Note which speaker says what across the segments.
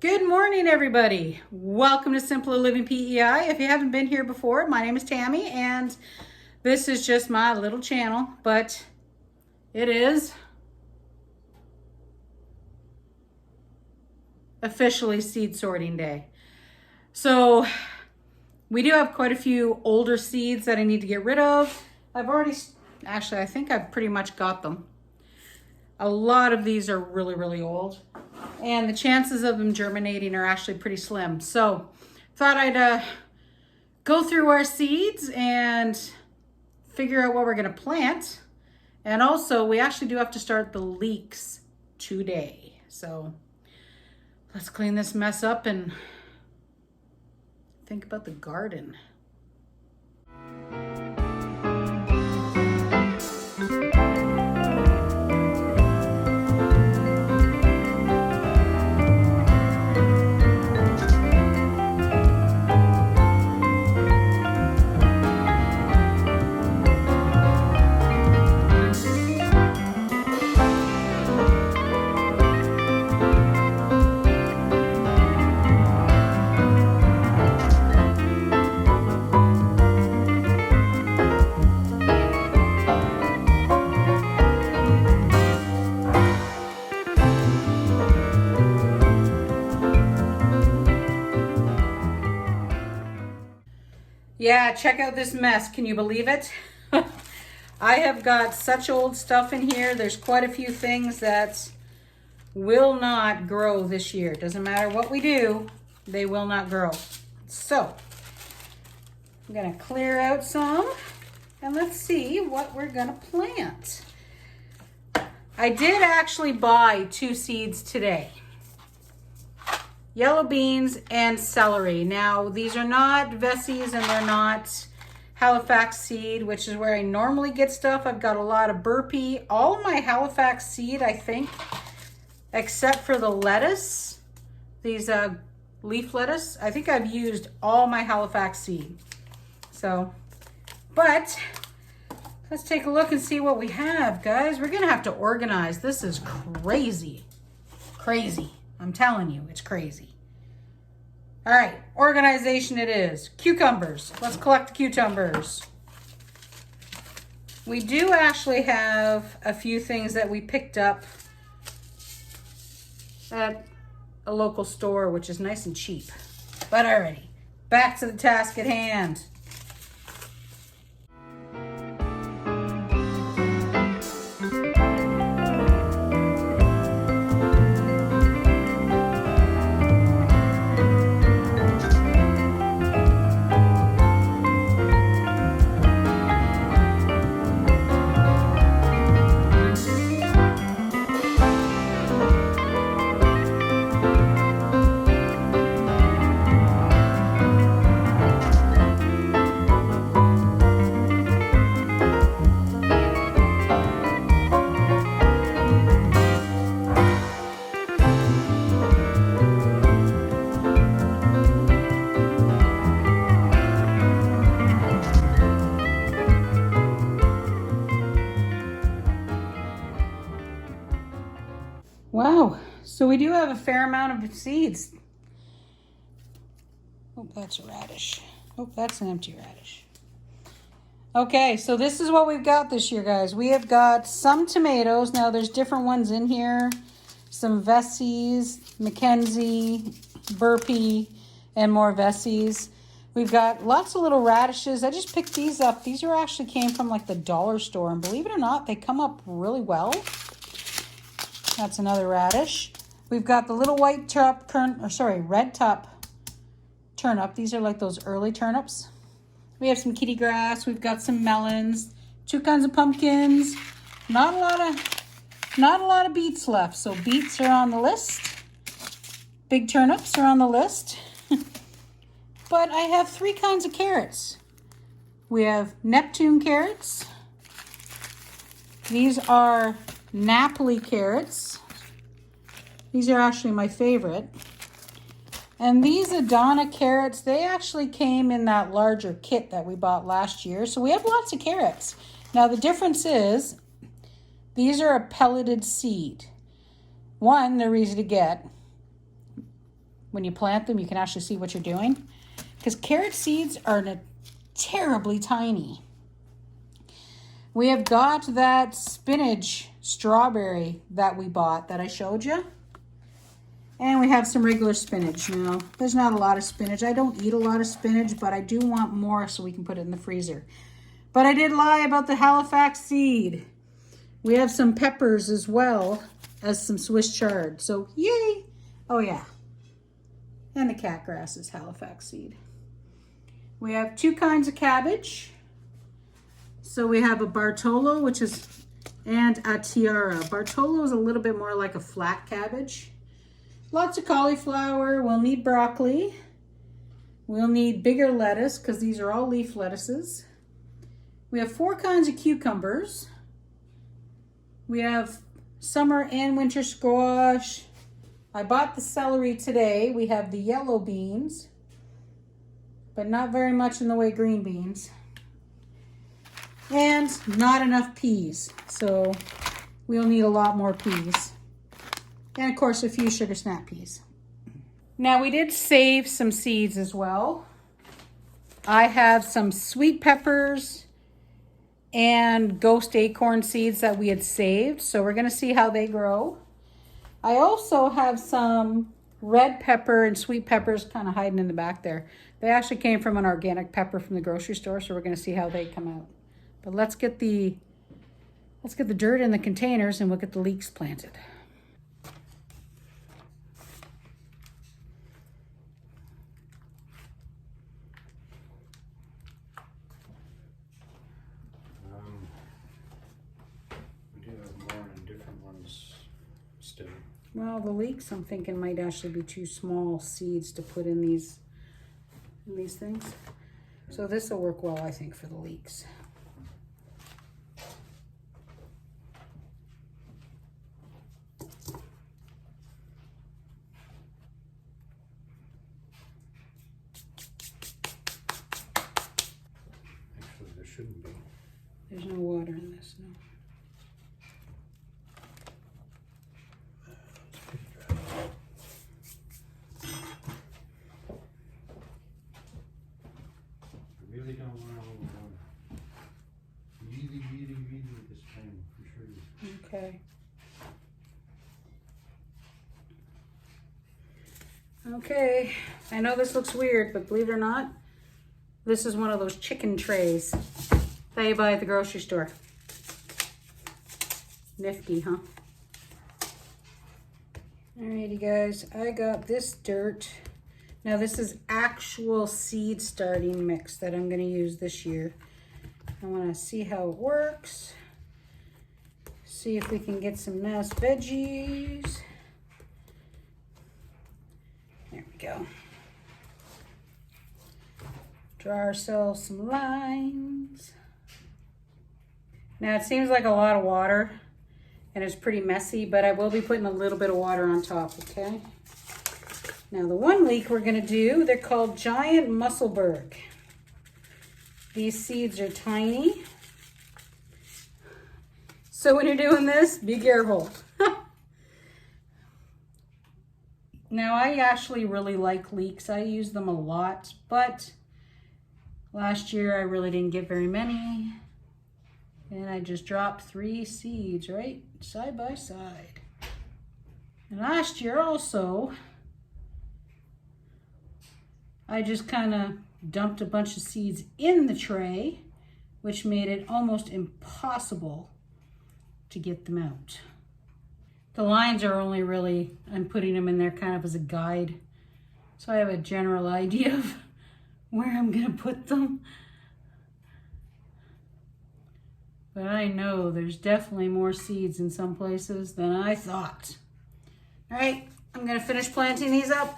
Speaker 1: Good morning, everybody. Welcome to Simpler Living PEI. If you haven't been here before, my name is Tammy, and this is just my little channel, but it is officially seed sorting day. So we do have quite a few older seeds that I need to get rid of. I think I've pretty much got them. A lot of these are really old, and the chances of them germinating are actually pretty slim. So thought I'd go through our seeds and figure out what we're going to plant. And also, we actually do have to start the leeks today. So let's clean this mess up and think about the garden. Yeah, check out this mess. Can you believe it? I have got such old stuff in here. There's quite a few things that will not grow this year. Doesn't matter what we do, they will not grow. So I'm gonna clear out some and let's see what we're gonna plant. I did actually buy 2 seeds today. Yellow beans and celery. Now, these are not Vessies and they're not Halifax seed, which is where I normally get stuff. I've got a lot of Burpee. All my Halifax seed, I think, except for the lettuce, these leaf lettuce, I think I've used all my Halifax seed. So, but let's take a look and see what we have, guys. We're gonna have to organize. This is crazy. Crazy. I'm telling you, it's crazy. All right, organization it is. Cucumbers. Let's collect the cucumbers. We do actually have a few things that we picked up at a local store, which is nice and cheap. But alrighty, back to the task at hand. Wow, so we do have a fair amount of seeds. Oh, that's a radish. Oh, that's an empty radish. Okay, so this is what we've got this year, guys. We have got some tomatoes. Now, there's different ones in here. Some Vessies, Mackenzie, Burpee, and more Vessies. We've got lots of little radishes. I just picked these up. These are actually came from like the dollar store, and believe it or not, they come up really well. That's another radish. We've got the little red top turnip. These are like those early turnips. We have some kitty grass. We've got some melons, 2 kinds of pumpkins. Not a lot of beets left. So beets are on the list. Big turnips are on the list. But I have 3 kinds of carrots. We have Neptune carrots. These are Napoli carrots. These are actually my favorite. And these Adana carrots, they actually came in that larger kit that we bought last year. So we have lots of carrots. Now the difference is, these are a pelleted seed. One, they're easy to get. when you plant them, you can actually see what you're doing. Because carrot seeds are terribly tiny. We have got that spinach strawberry that we bought that I showed you. And we have some regular spinach. Now, there's not a lot of spinach. I don't eat a lot of spinach, but I do want more so we can put it in the freezer. But I did lie about the Halifax seed. We have some peppers as well as some Swiss chard. So, yay! Oh, yeah. And the catgrass is Halifax seed. We have 2 kinds of cabbage. So we have a Bartolo, and a Tiara. Bartolo is a little bit more like a flat cabbage. Lots of cauliflower. We'll need broccoli. We'll need bigger lettuce because these are all leaf lettuces. We have 4 kinds of cucumbers. We have summer and winter squash. I bought the celery today. We have the yellow beans, but not very much in the way of green beans. And not enough peas, so we'll need a lot more peas. And of course, a few sugar snap peas. Now we did save some seeds as well. I have some sweet peppers and ghost acorn seeds that we had saved, so we're gonna see how they grow. I also have some red pepper and sweet peppers kind of hiding in the back there. They actually came from an organic pepper from the grocery store, so we're gonna see how they come out. But let's get the dirt in the containers and we'll get the leeks planted.
Speaker 2: We do have more and different ones still.
Speaker 1: Well, the leeks I'm thinking might actually be too small seeds to put in these things. So this will work well, I think, for the leeks.
Speaker 2: Shouldn't be.
Speaker 1: There's no water in this, no.
Speaker 2: I really don't want to hold on. Really this time, for sure.
Speaker 1: Okay. Okay, I know this looks weird, but believe it or not, this is one of those chicken trays that you buy at the grocery store. Nifty, huh? Alrighty guys, I got this dirt. Now this is actual seed starting mix that I'm gonna use this year. I wanna see how it works. See if we can get some nice veggies. There we go. Draw ourselves some lines. Now it seems like a lot of water and it's pretty messy, but I will be putting a little bit of water on top, okay? Now the one leek we're gonna do, they're called Giant Musselburgh. These seeds are tiny. So when you're doing this, be careful. Now I actually really like leeks. I use them a lot, but last year I really didn't get very many. And I just dropped 3 seeds right side by side. And last year also, I just kind of dumped a bunch of seeds in the tray, which made it almost impossible to get them out. The lines are only really, I'm putting them in there kind of as a guide. So I have a general idea of where I'm gonna put them. But I know there's definitely more seeds in some places than I thought. All right, I'm gonna finish planting these up.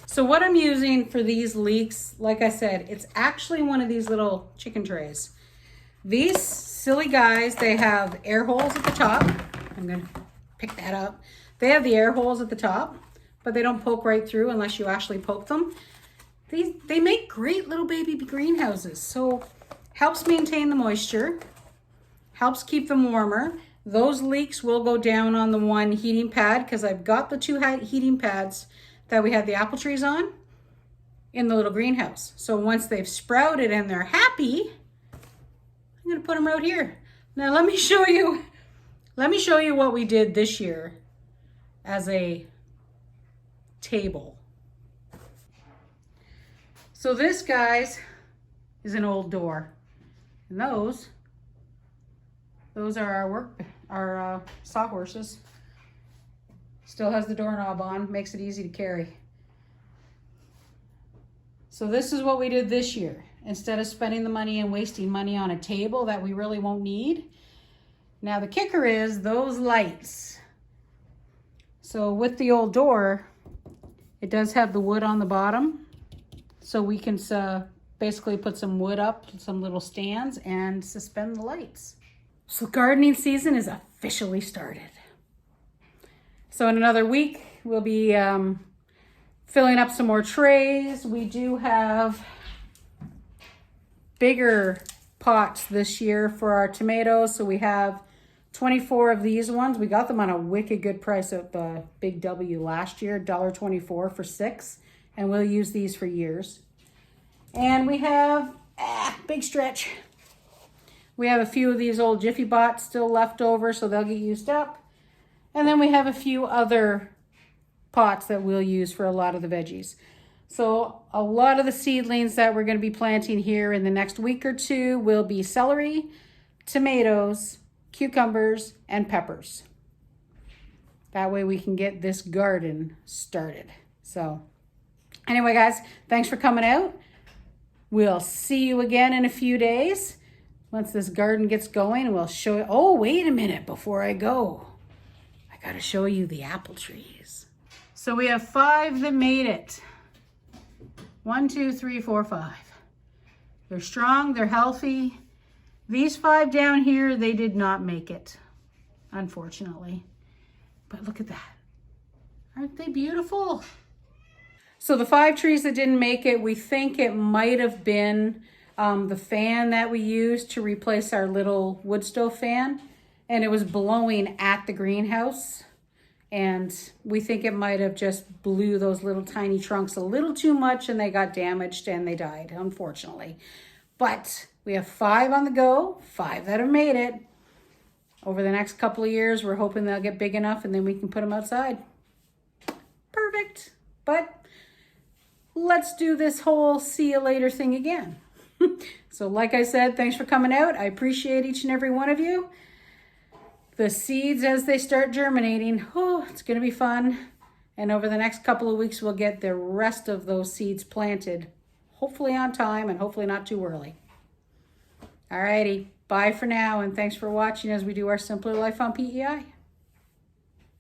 Speaker 1: So what I'm using for these leeks, like I said, it's actually one of these little chicken trays. These silly guys, they have air holes at the top. I'm gonna pick that up. They have the air holes at the top, but they don't poke right through unless you actually poke them. They make great little baby greenhouses. So helps maintain the moisture, helps keep them warmer, Those leaks will go down on the one heating pad because I've got the two heating pads that we had the apple trees on in the little greenhouse. So once they've sprouted and they're happy, I'm gonna put them out here. Now let me show you what we did this year as a table. So this, guys, is an old door. And those are our sawhorses. Still has the doorknob on, makes it easy to carry. So this is what we did this year. Instead of spending the money and wasting money on a table that we really won't need. Now the kicker is those lights. So with the old door, it does have the wood on the bottom. So we can basically put some wood up, some little stands, and suspend the lights. So gardening season is officially started. So in another week, we'll be filling up some more trays. We do have bigger pots this year for our tomatoes. So we have 24 of these ones. We got them on a wicked good price at the Big W last year, $1.24 for 6. And we'll use these for years. And we have, big stretch. We have a few of these old Jiffy Bots still left over, so they'll get used up. And then we have a few other pots that we'll use for a lot of the veggies. So a lot of the seedlings that we're going to be planting here in the next week or two will be celery, tomatoes, cucumbers, and peppers. That way we can get this garden started. So anyway, guys, thanks for coming out. We'll see you again in a few days. Once this garden gets going, we'll show you. Oh, wait a minute before I go. I got to show you the apple trees. So we have 5 that made it. 1, 2, 3, 4, 5. They're strong, they're healthy. These 5 down here, they did not make it, unfortunately. But look at that. Aren't they beautiful? So the 5 trees that didn't make it, we think it might have been the fan that we used to replace our little wood stove fan. And it was blowing at the greenhouse. And we think it might have just blew those little tiny trunks a little too much and they got damaged and they died, unfortunately. But we have 5 on the go, 5 that have made it. Over the next couple of years, we're hoping they'll get big enough and then we can put them outside. Perfect. But let's do this whole see you later thing again. So like I said, thanks for coming out. I appreciate each and every one of you. The seeds, as they start germinating, oh, it's going to be fun. And over the next couple of weeks, we'll get the rest of those seeds planted, hopefully on time and hopefully not too early. Alrighty, bye for now, and thanks for watching as we do our Simpler Life on PEI.